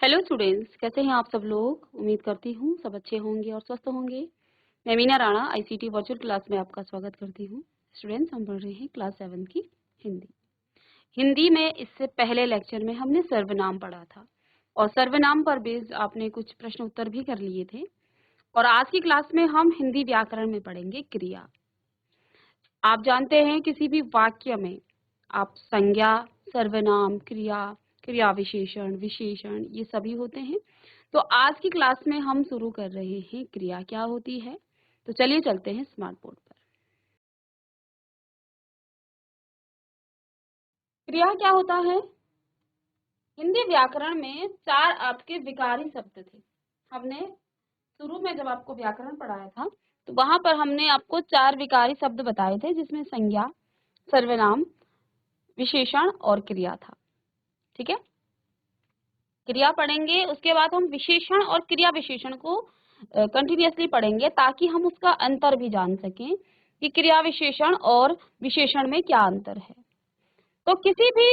Hello students, कैसे हैं आप सब लोग। उम्मीद करती हूँ सब अच्छे होंगे और स्वस्थ होंगे। मैं Meena Rana ICT virtual class में आपका स्वागत करती हूँ। स्टूडेंट्स, हम पढ़ रहे हैं क्लास 7 की हिंदी। हिंदी में इससे पहले लेक्चर में हमने सर्वनाम पढ़ा था और सर्वनाम पर बेस्ड आपने कुछ प्रश्न उत्तर भी कर लिए थे। और आज की क्लास में हम हिंदी व्याकरण में पढ़ेंगे क्रिया। आप जानते हैं किसी भी वाक्य में आप संज्ञा, सर्वनाम, क्रिया, क्रिया विशेषण, विशेषण ये सभी होते हैं। तो आज की क्लास में हम शुरू कर रहे हैं क्रिया क्या होती है। तो चलिए चलते हैं स्मार्ट बोर्ड पर। क्रिया क्या होता है। हिंदी व्याकरण में 4 आपके विकारी शब्द थे। हमने शुरू में जब आपको व्याकरण पढ़ाया था तो वहां पर हमने आपको 4 विकारी शब्द बताए थे, जिसमें संज्ञा, सर्वनाम, विशेषण और क्रिया था। ठीक है, क्रिया पढ़ेंगे, उसके बाद हम विशेषण और क्रिया विशेषण को कंटिन्यूअसली पढ़ेंगे ताकि हम उसका अंतर भी जान सकें कि क्रिया विशेषण और विशेषण में क्या अंतर है। तो किसी भी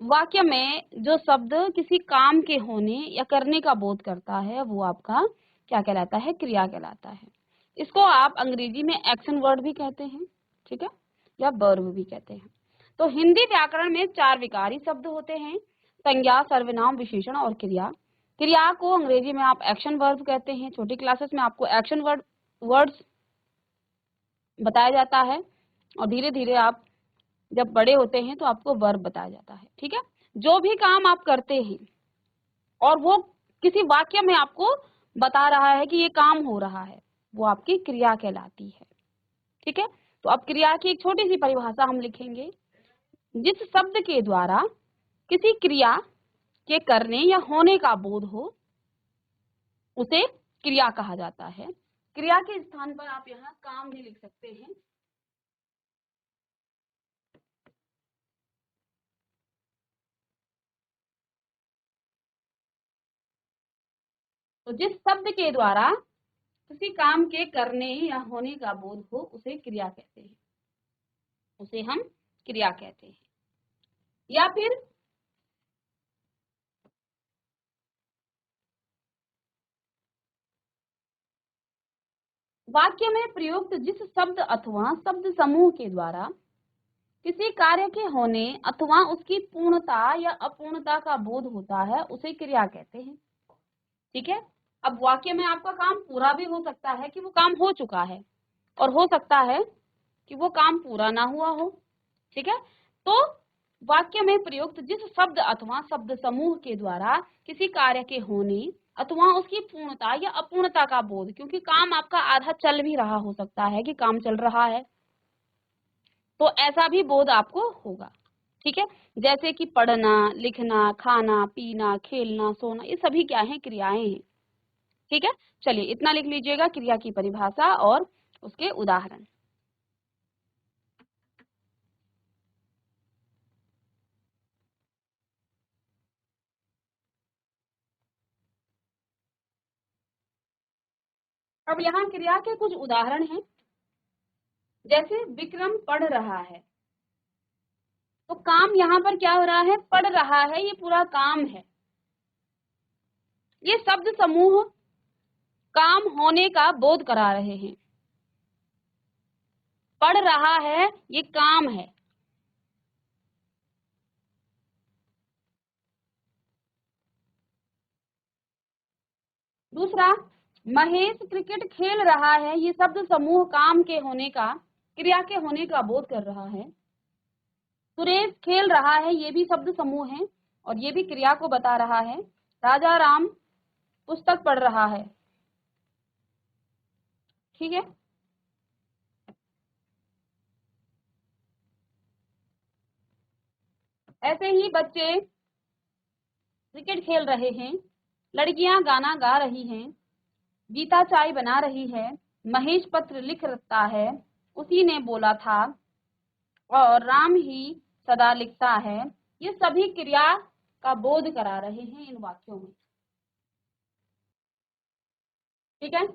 वाक्य में जो शब्द किसी काम के होने या करने का बोध करता है वो आपका क्या कहलाता है, क्रिया कहलाता है। इसको आप अंग्रेजी में एक्शन वर्ड भी कहते हैं, ठीक है, या वर्ब भी कहते हैं। तो हिंदी व्याकरण में 4 विकारी शब्द होते हैं, संज्ञा, सर्वनाम, विशेषण और क्रिया। क्रिया को अंग्रेजी में आप एक्शन वर्ब कहते हैं। छोटी क्लासेस में आपको एक्शन वर्ड्स बताया जाता है और धीरे धीरे आप जब बड़े होते हैं तो आपको वर्ब बताया जाता है। ठीक है, जो भी काम आप करते हैं और वो किसी वाक्य में आपको बता रहा है कि ये काम हो रहा है, वो आपकी क्रिया कहलाती है। ठीक है, तो अब क्रिया की एक छोटी सी परिभाषा हम लिखेंगे। जिस शब्द के द्वारा किसी क्रिया के करने या होने का बोध हो उसे क्रिया कहा जाता है। क्रिया के स्थान पर आप यहाँ काम भी लिख सकते हैं। तो जिस शब्द के द्वारा किसी काम के करने या होने का बोध हो उसे क्रिया कहते हैं, उसे हम क्रिया कहते हैं। या फिर वाक्य में प्रयुक्त जिस शब्द अथवा शब्द समूह के द्वारा किसी कार्य के होने अथवा उसकी पूर्णता या अपूर्णता का बोध होता है उसे क्रिया कहते हैं। ठीक है, अब वाक्य में आपका काम पूरा भी हो सकता है कि वो काम हो चुका है और हो सकता है कि वो काम पूरा ना हुआ हो। ठीक है, तो वाक्य में प्रयुक्त जिस शब्द अथवा शब्द समूह के द्वारा किसी कार्य के होने अथवा उसकी पूर्णता या अपूर्णता का बोध, क्योंकि काम आपका आधा चल भी रहा हो सकता है कि काम चल रहा है, तो ऐसा भी बोध आपको होगा। ठीक है, जैसे कि पढ़ना, लिखना, खाना, पीना, खेलना, सोना, ये सभी क्या है, क्रियाएं हैं। ठीक है, चलिए इतना लिख लीजिएगा, क्रिया की परिभाषा और उसके उदाहरण। अब यहाँ क्रिया के कुछ उदाहरण हैं। जैसे विक्रम पढ़ रहा है, तो काम यहाँ पर क्या हो रहा है, पढ़ रहा है, ये पूरा काम है। ये शब्द समूह काम होने का बोध करा रहे हैं। पढ़ रहा है ये काम है। दूसरा, महेश क्रिकेट खेल रहा है, ये शब्द समूह काम के होने का, क्रिया के होने का बोध कर रहा है। सुरेश खेल रहा है, ये भी शब्द समूह है और ये भी क्रिया को बता रहा है। राजा राम पुस्तक पढ़ रहा है। ठीक है, ऐसे ही बच्चे क्रिकेट खेल रहे हैं, लड़कियां गाना गा रही हैं, गीता चाय बना रही है, महेश पत्र लिख रहा है, उसी ने बोला था, और राम ही सदा लिखता है। ये सभी क्रिया का बोध करा रहे हैं इन वाक्यों में। ठीक है,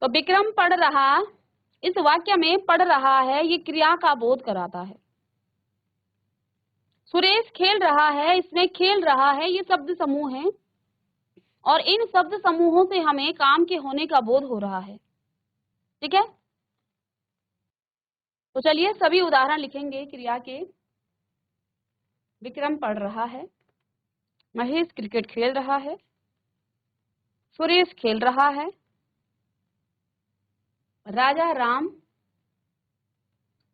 तो विक्रम पढ़ रहा, इस वाक्य में पढ़ रहा है ये क्रिया का बोध कराता है। सुरेश खेल रहा है, इसमें खेल रहा है, ये शब्द समूह हैं और इन शब्द समूहों से हमें काम के होने का बोध हो रहा है। ठीक है, तो चलिए सभी उदाहरण लिखेंगे क्रिया के। विक्रम पढ़ रहा है, महेश क्रिकेट खेल रहा है, सुरेश खेल रहा है, राजा राम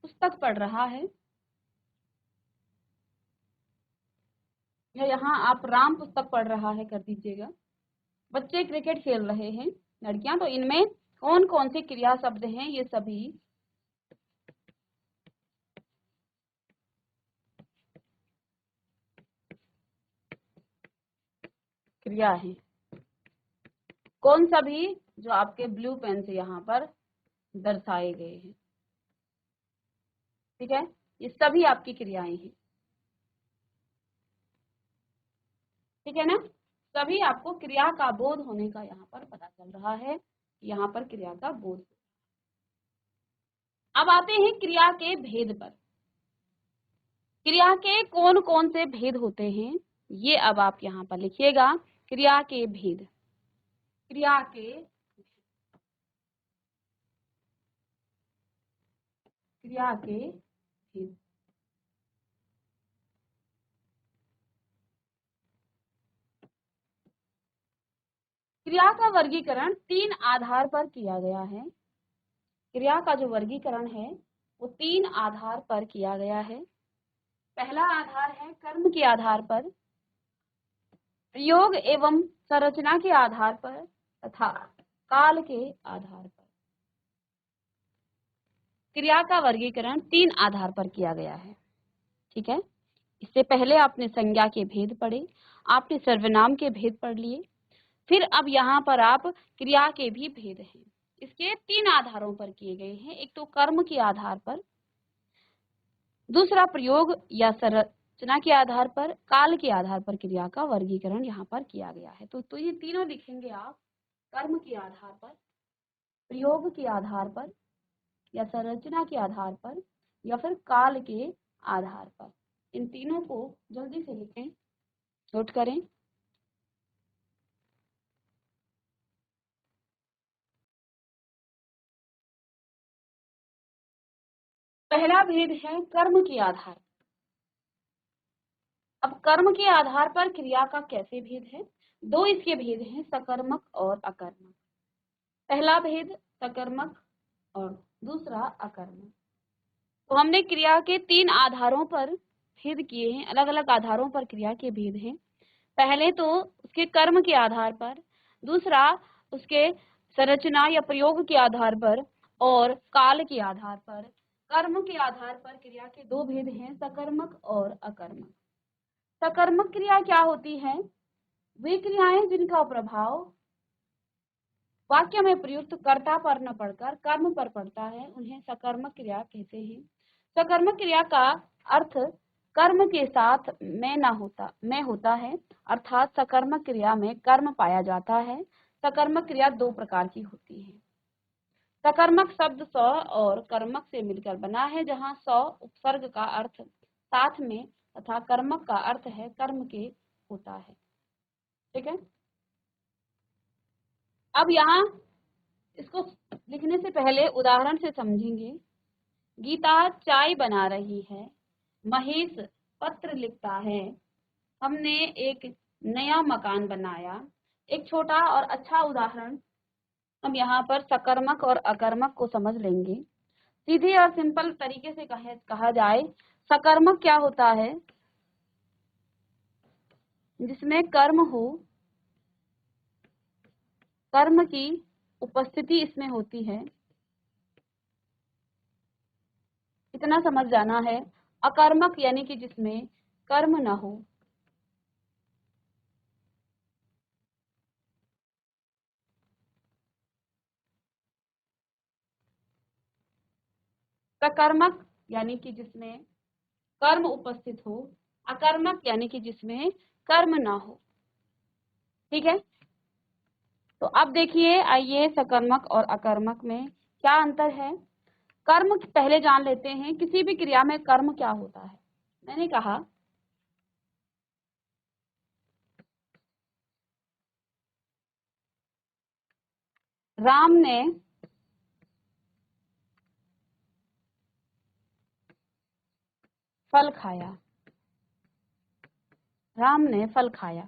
पुस्तक पढ़ रहा है, या यहाँ आप राम पुस्तक पढ़ रहा है कर दीजिएगा। बच्चे क्रिकेट खेल रहे हैं, लड़कियां। तो इनमें कौन कौन से क्रिया शब्द हैं, ये सभी क्रिया हैं। कौन सा भी जो आपके ब्लू पेन से यहाँ पर दर्शाए गए हैं। ठीक है, ये सभी आपकी क्रियाएं हैं। ठीक है ना, सभी आपको क्रिया का बोध होने का यहाँ पर पता चल रहा है, यहाँ पर क्रिया का बोध। अब आते हैं क्रिया के भेद पर। क्रिया के कौन कौन से भेद होते हैं, ये अब आप यहाँ पर लिखिएगा। क्रिया के भेद, क्रिया के भेद। क्रिया का वर्गीकरण 3 आधार पर किया गया है। क्रिया का जो वर्गीकरण है वो 3 आधार पर किया गया है। पहला आधार है कर्म के आधार पर, प्रयोग एवं संरचना के आधार पर तथा काल के आधार पर। क्रिया का वर्गीकरण 3 आधार पर किया गया है। ठीक है, इससे पहले आपने संज्ञा के भेद पढ़े, आपने सर्वनाम के भेद पढ़ लिए, फिर अब यहाँ पर आप क्रिया के भी भेद हैं। इसके 3 आधारों पर किए गए हैं। एक तो कर्म के आधार पर, दूसरा प्रयोग या संरचना के आधार पर, काल के आधार पर क्रिया का वर्गीकरण यहाँ पर किया गया है। तो ये तीनों लिखेंगे आप। कर्म के आधार पर, प्रयोग के आधार पर, या संरचना के आधार पर, या फिर काल के आधार पर। इन तीनों को जल्दी से लिखें, नोट करें। पहला भेद है कर्म के आधार। अब कर्म के आधार पर क्रिया का कैसे भेद है? 2 इसके भेद हैं, सकर्मक और अकर्मक। पहला भेद सकर्मक और दूसरा अकर्मक। तो हमने क्रिया के 3 आधारों पर भेद किए हैं, अलग अलग आधारों पर क्रिया के भेद हैं। पहले तो उसके कर्म के आधार पर, दूसरा उसके संरचना या प्रयोग के आधार पर, और काल के आधार पर। कर्म के आधार पर क्रिया के 2 भेद हैं, सकर्मक और अकर्मक। सकर्मक क्रिया क्या होती है? वे क्रियाएं जिनका प्रभाव वाक्य में प्रयुक्त कर्ता पर न पड़कर कर्म पर पड़ता है, उन्हें सकर्मक क्रिया कहते हैं। सकर्मक क्रिया का अर्थ कर्म के साथ में होता है, अर्थात सकर्मक क्रिया में कर्म पाया जाता है। सकर्मक क्रिया 2 प्रकार की होती है। सकर्मक शब्द स और कर्मक से मिलकर बना है, जहाँ स उपसर्ग का अर्थ साथ में तथा कर्मक का अर्थ है कर्म के होता है। ठीक है, अब यहाँ इसको लिखने से पहले उदाहरण से समझेंगे। गीता चाय बना रही है, महेश पत्र लिखता है, हमने एक नया मकान बनाया। एक छोटा और अच्छा उदाहरण हम यहाँ पर सकर्मक और अकर्मक को समझ लेंगे। सीधे और सिंपल तरीके से कहा जाए, सकर्मक क्या होता है? जिसमें कर्म हो, कर्म की उपस्थिति इसमें होती है, इतना समझ जाना है। अकर्मक यानी कि जिसमें कर्म न हो। सकर्मक यानी कि जिसमें कर्म उपस्थित हो, अकर्मक यानी कि जिसमें कर्म ना हो। ठीक है, तो अब देखिए, आइए सकर्मक और अकर्मक में क्या अंतर है। कर्म पहले जान लेते हैं। किसी भी क्रिया में कर्म क्या होता है? मैंने कहा राम ने फल खाया। राम ने फल खाया,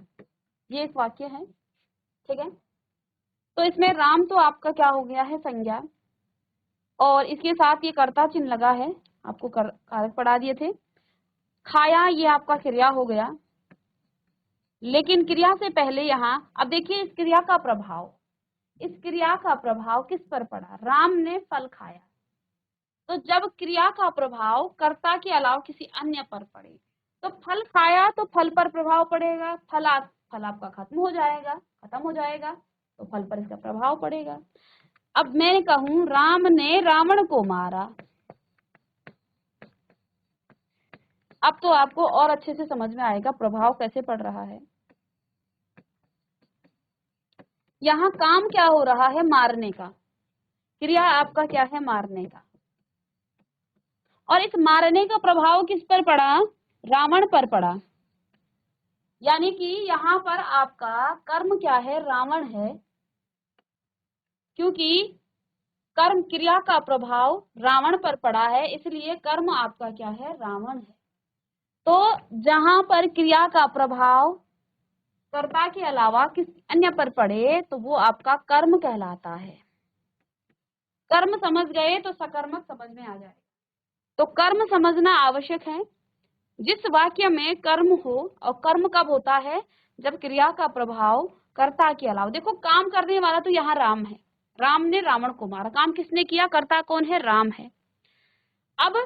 ये एक वाक्य है, ठीक है। तो इसमें राम तो आपका क्या हो गया है, संज्ञा, और इसके साथ ये कर्ता चिन्ह लगा है, आपको कारक पढ़ा दिए थे। खाया ये आपका क्रिया हो गया, लेकिन क्रिया से पहले यहाँ अब देखिए इस क्रिया का प्रभाव, इस क्रिया का प्रभाव किस पर पड़ा, राम ने फल खाया। तो जब क्रिया का प्रभाव कर्ता के अलावा किसी अन्य पर पड़े, तो फल खाया तो फल पर प्रभाव पड़ेगा, फल आपका खत्म हो जाएगा, तो फल पर इसका प्रभाव पड़ेगा। अब मैं कहूं राम ने रावण को मारा, अब तो आपको और अच्छे से समझ में आएगा प्रभाव कैसे पड़ रहा है। यहाँ काम क्या हो रहा है, मारने का, क्रिया आपका क्या है, मारने का, और इस मारने का प्रभाव किस पर पड़ा, रावण पर पड़ा। यानी कि यहाँ पर आपका कर्म क्या है, रावण है, क्योंकि कर्म क्रिया का प्रभाव रावण पर पड़ा है, इसलिए कर्म आपका क्या है, रावण है। तो जहां पर क्रिया का प्रभाव कर्ता के अलावा किसी अन्य पर पड़े तो वो आपका कर्म कहलाता है। कर्म समझ गए तो सकर्मक समझ में आ जाएगा। तो कर्म समझना आवश्यक है। जिस वाक्य में कर्म हो, और कर्म कब होता है, जब क्रिया का प्रभाव कर्ता के अलावा, देखो काम करने वाला तो यहाँ राम है, राम ने रावण को मारा, काम किसने किया, कर्ता कौन है, राम है। अब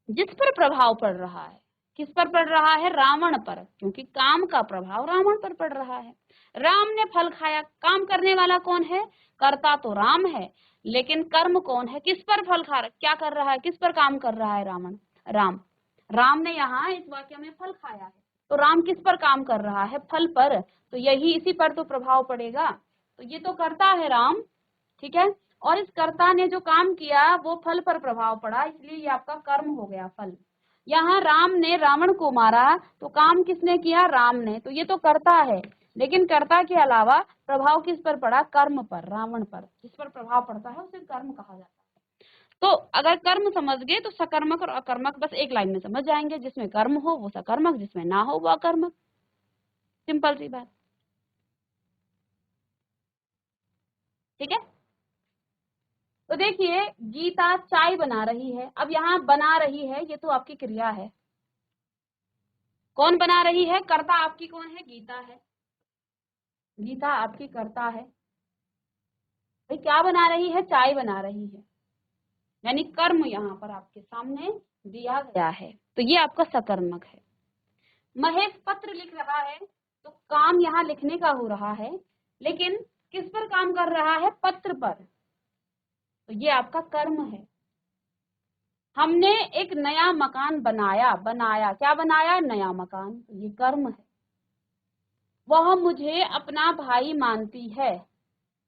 जिस पर प्रभाव पड़ रहा है, किस पर पड़ रहा है, रावण पर, क्योंकि काम का प्रभाव रावण पर पड़ रहा है। राम ने फल खाया, काम करने वाला कौन है, कर्ता तो राम है, लेकिन कर्म कौन है, किस पर फल खा क्या कर रहा है, किस पर काम कर रहा है, रावण, राम। राम ने यहाँ इस वाक्य में फल खाया है, तो राम किस पर काम कर रहा है, फल पर, तो यही इसी पर तो प्रभाव पड़ेगा। तो ये तो कर्ता है राम, ठीक है, और इस कर्ता ने जो काम किया वो फल पर प्रभाव पड़ा, इसलिए ये आपका कर्म हो गया, फल। यहाँ राम ने रावण को मारा, तो काम किसने किया, राम ने, तो ये तो कर्ता है, लेकिन कर्ता के अलावा प्रभाव किस पर पड़ा, कर्म पर, रावण पर। जिस पर प्रभाव पड़ता है उसे कर्म कहा जाता है। तो अगर कर्म समझ गए तो सकर्मक और अकर्मक बस एक लाइन में समझ जाएंगे, जिसमें कर्म हो वो सकर्मक, जिसमें ना हो वो अकर्मक, सिंपल सी बात, ठीक है। तो देखिए गीता चाय बना रही है, अब यहाँ बना रही है ये तो आपकी क्रिया है, कौन बना रही है, कर्ता आपकी कौन है, गीता है, गीता आपकी कर्ता है। भाई क्या बना रही है, चाय बना रही है, यानी कर्म यहाँ पर आपके सामने दिया गया है, तो ये आपका सकर्मक है। महेश पत्र लिख रहा है, तो काम यहाँ लिखने का हो रहा है, लेकिन किस पर काम कर रहा है, पत्र पर, तो ये आपका कर्म है। हमने एक नया मकान बनाया, क्या बनाया, नया मकान, तो ये कर्म है। वह मुझे अपना भाई मानती है,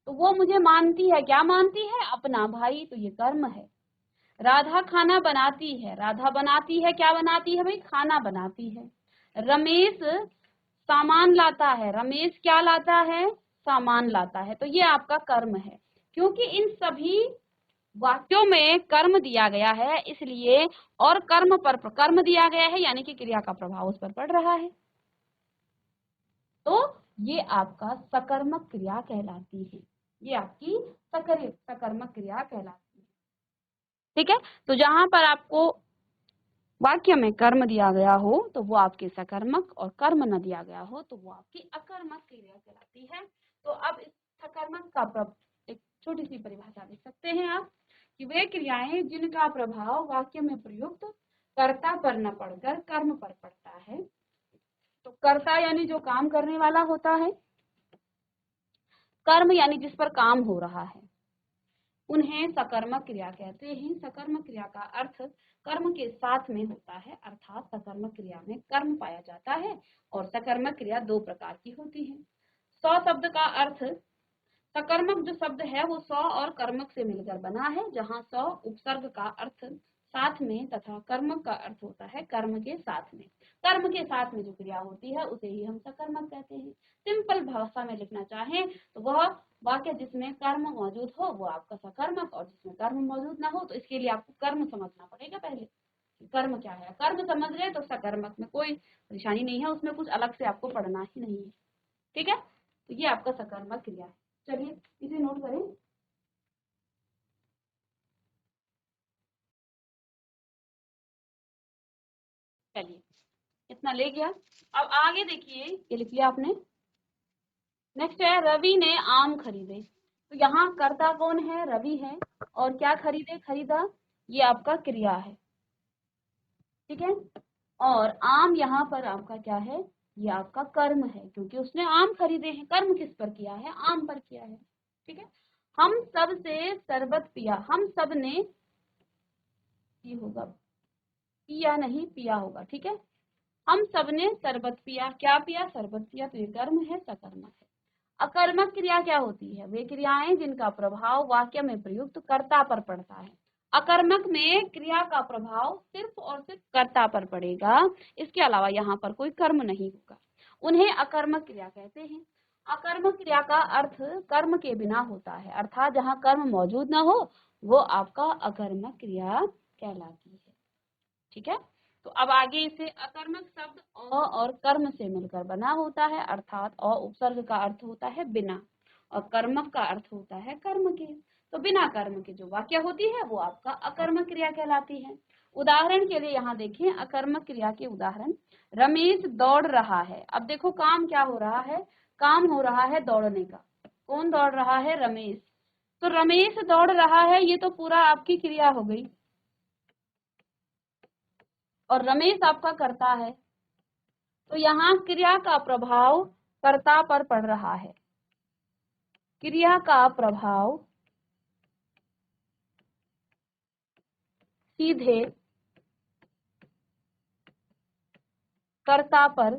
तो वो मुझे मानती है, क्या मानती है, अपना भाई, तो ये कर्म है। राधा खाना बनाती है, राधा बनाती है, क्या बनाती है भाई, खाना बनाती है। रमेश सामान लाता है, रमेश क्या लाता है, सामान लाता है, तो ये आपका कर्म है। क्योंकि इन सभी वाक्यों में कर्म दिया गया है, इसलिए, और कर्म पर कर्म दिया गया है, यानी कि क्रिया का प्रभाव उस पर पड़ रहा है, तो ये आपका सकर्मक क्रिया कहलाती है, ये आपकी सकर्मक क्रिया कहलाती है, ठीक है। तो जहां पर आपको वाक्य में कर्म दिया गया हो तो वो आपकी सकर्मक, और कर्म न दिया गया हो तो वो आपकी अकर्मक क्रिया कहलाती है। तो अब इस सकर्मक का एक छोटी सी परिभाषा लिख सकते हैं आप, कि वे क्रियाएं जिनका प्रभाव वाक्य में प्रयुक्त कर्ता पर न पड़कर कर्म पर पड़ता है। तो कर्ता यानी जो काम करने वाला होता है, कर्म यानी जिस पर काम हो रहा है, उन्हें सकर्मक क्रिया कहते हैं। सकर्मक क्रिया का अर्थ कर्म के साथ में होता है, अर्थात सकर्मक क्रिया में कर्म पाया जाता है, और सकर्मक क्रिया दो प्रकार की होती है। सौ शब्द का अर्थ, सकर्मक जो शब्द है वो सौ और कर्मक से मिलकर बना है, जहाँ सौ उपसर्ग का अर्थ साथ में तथा कर्मक का अर्थ होता है कर्म के साथ में। कर्म के साथ में जो क्रिया होती है उसे ही हम सकर्मक कहते हैं। सिंपल भाषा में लिखना चाहें तो वह वाक्य जिसमें कर्म मौजूद हो वो आपका सकर्मक, और जिसमें कर्म मौजूद ना हो तो इसके लिए आपको कर्म समझना पड़ेगा पहले। कर्म क्या है, कर्म समझ रहे तो सकर्मक में कोई परेशानी नहीं है, उसमें कुछ अलग से आपको पढ़ना ही नहीं है। ठीक है, तो ये आपका सकर्मक क्रिया है। चलिए इसे नोट करें। चलिए इतना ले गया। अब आगे देखिए, ये लिख लिया आपने। नेक्स्ट है रवि ने आम खरीदे। तो यहाँ कर्ता कौन है, रवि है, और क्या खरीदे, खरीदा, ये आपका क्रिया है। ठीक है, और आम यहाँ पर आपका क्या है, ये आपका कर्म है, क्योंकि उसने आम खरीदे हैं। कर्म किस पर किया है, आम पर किया है। ठीक है, हम सब से शरबत पिया, हम सब ने, ये होगा पिया नहीं पिया होगा। ठीक है, हम सब ने शरबत पिया, क्या पिया, शरबत पिया, तो ये कर्म है, सकर्मक है। अकर्मक क्रिया क्या होती है, वे क्रियाएं जिनका प्रभाव वाक्य में प्रयुक्त कर्ता पर पड़ता है। अकर्मक में क्रिया का प्रभाव सिर्फ और सिर्फ कर्ता पर पड़ेगा, इसके अलावा यहाँ पर कोई कर्म नहीं होगा, उन्हें अकर्मक क्रिया कहते हैं। अकर्मक क्रिया का अर्थ कर्म के बिना होता है, अर्थात जहाँ कर्म मौजूद ना हो वो आपका अकर्मक क्रिया कहलाती है। ठीक है, तो अब आगे इसे अकर्मक शब्द अ और कर्म से मिलकर बना होता है, अर्थात अ उपसर्ग का अर्थ होता है बिना और कर्मक का अर्थ होता है कर्म के। तो बिना कर्म के जो वाक्य होती है वो आपका अकर्मक क्रिया कहलाती है। उदाहरण के लिए यहाँ देखें अकर्मक क्रिया के उदाहरण। रमेश दौड़ रहा है। अब देखो काम क्या हो रहा है, काम हो रहा है दौड़ने का। कौन दौड़ रहा है, रमेश। तो रमेश दौड़ रहा है, ये तो पूरा आपकी क्रिया हो गई, और रमेश आपका कर्ता है, तो यहाँ क्रिया का प्रभाव कर्ता पर पड़ रहा है। क्रिया का प्रभाव सीधे कर्ता पर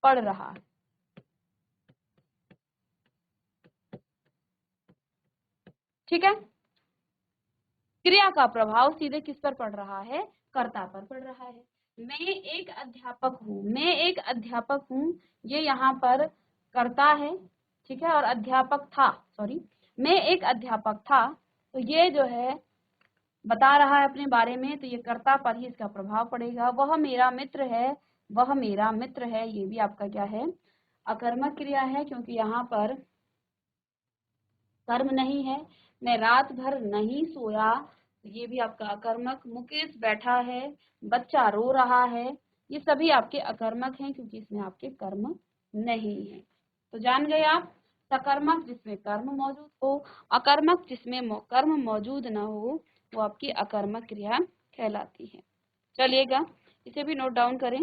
पड़ रहा है। ठीक है, क्रिया का प्रभाव सीधे किस पर पड़ रहा है, कर्ता पर पड़ रहा है। मैं एक अध्यापक हूँ, मैं एक अध्यापक हूँ, ये यहाँ पर कर्ता है। ठीक है, और अध्यापक था, सॉरी, मैं एक अध्यापक था, तो ये जो है बता रहा है अपने बारे में, तो ये कर्ता पर ही इसका प्रभाव पड़ेगा। वह मेरा मित्र है, वह मेरा मित्र है, ये भी आपका क्या है, अकर्मक क्रिया है, क्योंकि यहाँ पर कर्म नहीं है। मैं रात भर नहीं सोया, ये भी आपका अकर्मक। मुकेश बैठा है, बच्चा रो रहा है, ये सभी आपके अकर्मक हैं, क्योंकि इसमें आपके कर्म नहीं है। तो जान गए आप, सकर्मक जिसमें कर्म मौजूद हो, अकर्मक जिसमें कर्म मौजूद न हो, वो आपकी अकर्मक क्रिया कहलाती है। चलिएगा इसे भी नोट डाउन करें।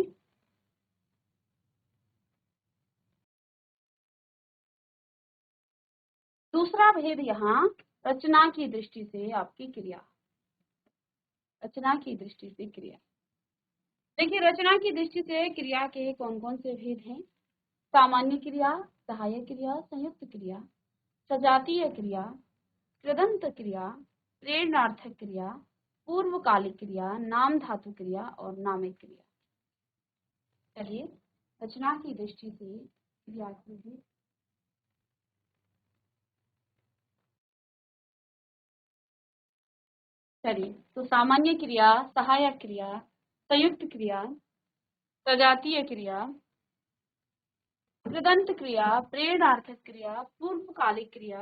दूसरा भेद यहाँ रचना की दृष्टि से आपकी क्रिया, रचना की दृष्टि से क्रिया। देखिए रचना की दृष्टि से क्रिया के कौन कौन से भेद हैं। सामान्य क्रिया, सहायक क्रिया, संयुक्त क्रिया, सजातीय क्रिया, कृदंत क्रिया, प्रेरणार्थक क्रिया, पूर्वकालिक क्रिया, नाम धातु क्रिया और नामिक क्रिया। चलिए रचना की दृष्टि से क्रिया की भी, चलिए तो सामान्य क्रिया, सहायक क्रिया, संयुक्त क्रिया, सजातीय क्रिया, कृदंत क्रिया, प्रेरणार्थक क्रिया, पूर्वकालिक क्रिया,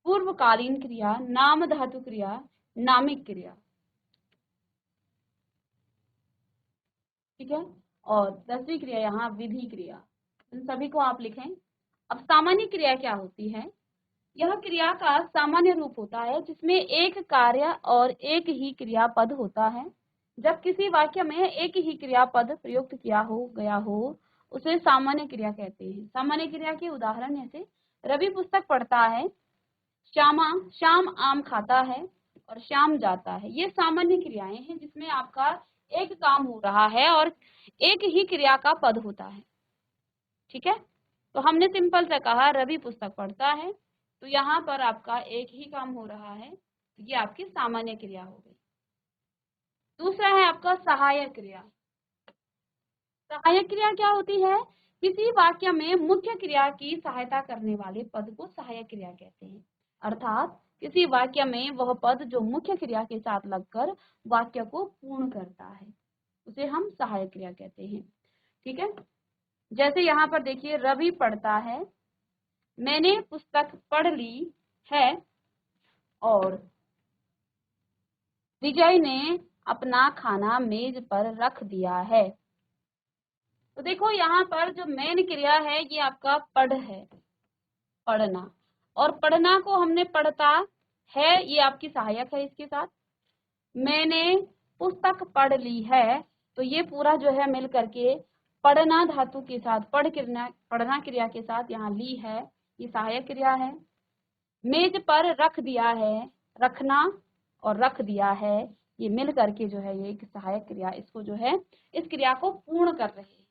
पूर्वकालीन क्रिया, नाम धातु क्रिया, नामिक क्रिया। ठीक है, और 10वीं क्रिया यहाँ विधि क्रिया। इन सभी को आप लिखें। अब सामान्य क्रिया क्या होती है, यह क्रिया का सामान्य रूप होता है जिसमें एक कार्य और एक ही क्रियापद होता है। जब किसी वाक्य में एक ही क्रियापद प्रयुक्त किया हो गया हो उसे सामान्य क्रिया कहते हैं। सामान्य क्रिया के उदाहरण जैसे रवि पुस्तक पढ़ता है, श्यामा श्याम आम खाता है और श्याम जाता है। ये सामान्य क्रियाएं हैं जिसमें आपका एक काम हो रहा है और एक ही क्रिया का पद होता है। ठीक है, तो हमने सिंपल से कहा रवि पुस्तक पढ़ता है, तो यहाँ पर आपका एक ही काम हो रहा है, ये आपकी सामान्य क्रिया हो गई। दूसरा है आपका सहायक क्रिया। सहायक क्रिया क्या होती है? किसी वाक्य में मुख्य क्रिया की सहायता करने वाले पद को सहायक क्रिया कहते हैं। अर्थात किसी वाक्य में वह पद जो मुख्य क्रिया के साथ लगकर वाक्य को पूर्ण करता है उसे हम सहायक क्रिया कहते हैं। ठीक है, जैसे यहाँ पर देखिए, रवि पढ़ता है, मैंने पुस्तक पढ़ ली है, और विजय ने अपना खाना मेज पर रख दिया है। तो देखो यहाँ पर जो मेन क्रिया है ये आपका पढ़ है, पढ़ना, और पढ़ना को हमने पढ़ता है, ये आपकी सहायक है। इसके साथ मैंने पुस्तक पढ़ ली है, तो ये पूरा जो है मिल करके पढ़ना धातु के साथ पढ़ना क्रिया के साथ यहाँ ली है, ये सहायक क्रिया है। मेज पर रख दिया है, रखना और रख दिया है, ये मिल करके जो है ये एक सहायक क्रिया, इसको जो है इस क्रिया को पूर्ण कर रहे हैं।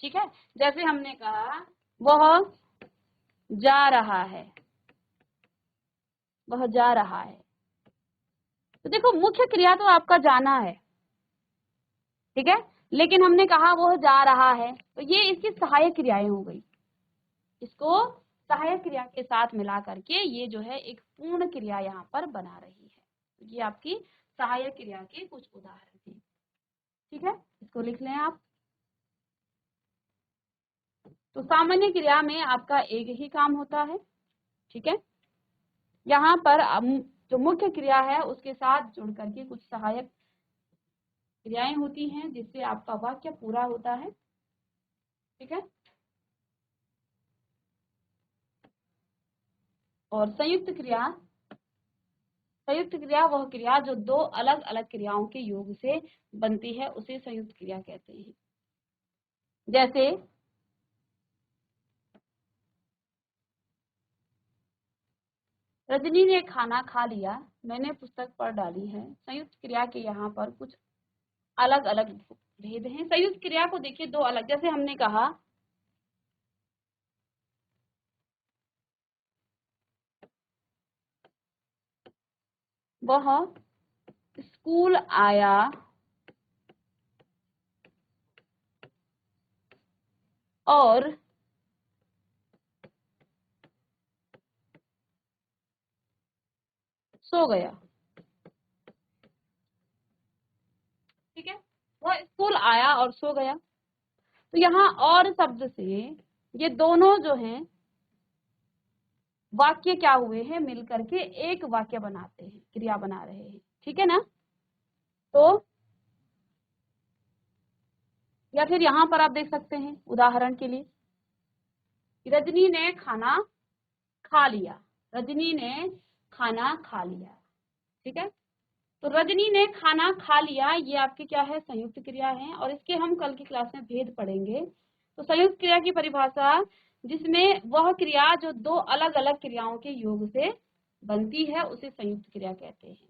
ठीक है, जैसे हमने कहा वह जा रहा है, वह जा रहा है, तो देखो मुख्य क्रिया तो आपका जाना है, ठीक है, लेकिन हमने कहा वह जा रहा है, तो ये इसकी सहायक क्रियाएं हो गई। इसको सहायक क्रिया के साथ मिला करके ये जो है एक पूर्ण क्रिया यहाँ पर बना रही है। तो ये आपकी सहायक क्रिया के कुछ उदाहरण हैं। ठीक है, इसको लिख लें आप। तो सामान्य क्रिया में आपका एक ही काम होता है। ठीक है, यहाँ पर जो मुख्य क्रिया है उसके साथ जुड़ करके कुछ सहायक क्रियाएं होती हैं जिससे आपका वाक्य पूरा होता है। ठीक है, और संयुक्त क्रिया वह क्रिया जो दो अलग अलग क्रियाओं के योग से बनती है उसे संयुक्त क्रिया कहते हैं। जैसे रजनी ने खाना खा लिया, मैंने पुस्तक पढ़ डाली है। संयुक्त क्रिया के यहाँ पर कुछ अलग अलग भेद हैं। संयुक्त क्रिया को देखिए दो अलग, जैसे हमने कहा वह स्कूल आया और सो गया। ठीक है, वह स्कूल आया और सो गया। तो यहाँ और शब्द से ये दोनों जो हैं वाक्य क्या हुए हैं, मिल करके एक वाक्य बनाते हैं, क्रिया बना रहे हैं। ठीक है ना, तो या फिर यहाँ पर आप देख सकते हैं उदाहरण के लिए, रजनी ने खाना खा लिया, रजनी ने खाना खा लिया। ठीक है, तो रजनी ने खाना खा लिया, ये आपकी क्या है, संयुक्त क्रिया है, और इसके हम कल की क्लास में भेद पढ़ेंगे। तो संयुक्त क्रिया की परिभाषा, जिसमें वह क्रिया जो दो अलग अलग क्रियाओं के योग से बनती है उसे संयुक्त क्रिया कहते हैं।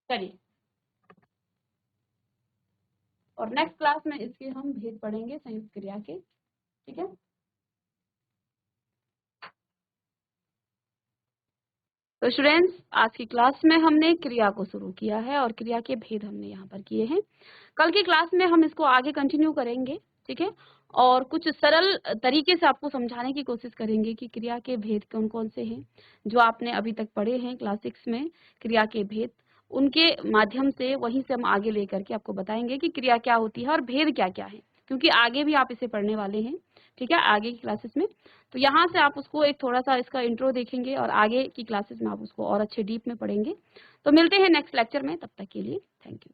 चलिए, और नेक्स्ट क्लास में इसके हम भेद पढ़ेंगे संयुक्त क्रिया के। ठीक है, तो स्टूडेंट्स आज की क्लास में हमने क्रिया को शुरू किया है और क्रिया के भेद हमने यहाँ पर किए हैं। कल की क्लास में हम इसको आगे कंटिन्यू करेंगे। ठीक है, और कुछ सरल तरीके से आपको समझाने की कोशिश करेंगे कि क्रिया के भेद कौन कौन से हैं जो आपने अभी तक पढ़े हैं क्लास 6 में। क्रिया के भेद उनके माध्यम से वहीं से हम आगे लेकर के आपको बताएंगे कि क्रिया क्या होती है और भेद क्या क्या है, क्योंकि आगे भी आप इसे पढ़ने वाले हैं। ठीक है, आगे की क्लासेस में, तो यहाँ से आप उसको एक थोड़ा सा इसका इंट्रो देखेंगे और आगे की क्लासेस में आप उसको और अच्छे डीप में पढ़ेंगे। तो मिलते हैं नेक्स्ट लेक्चर में, तब तक के लिए थैंक यू।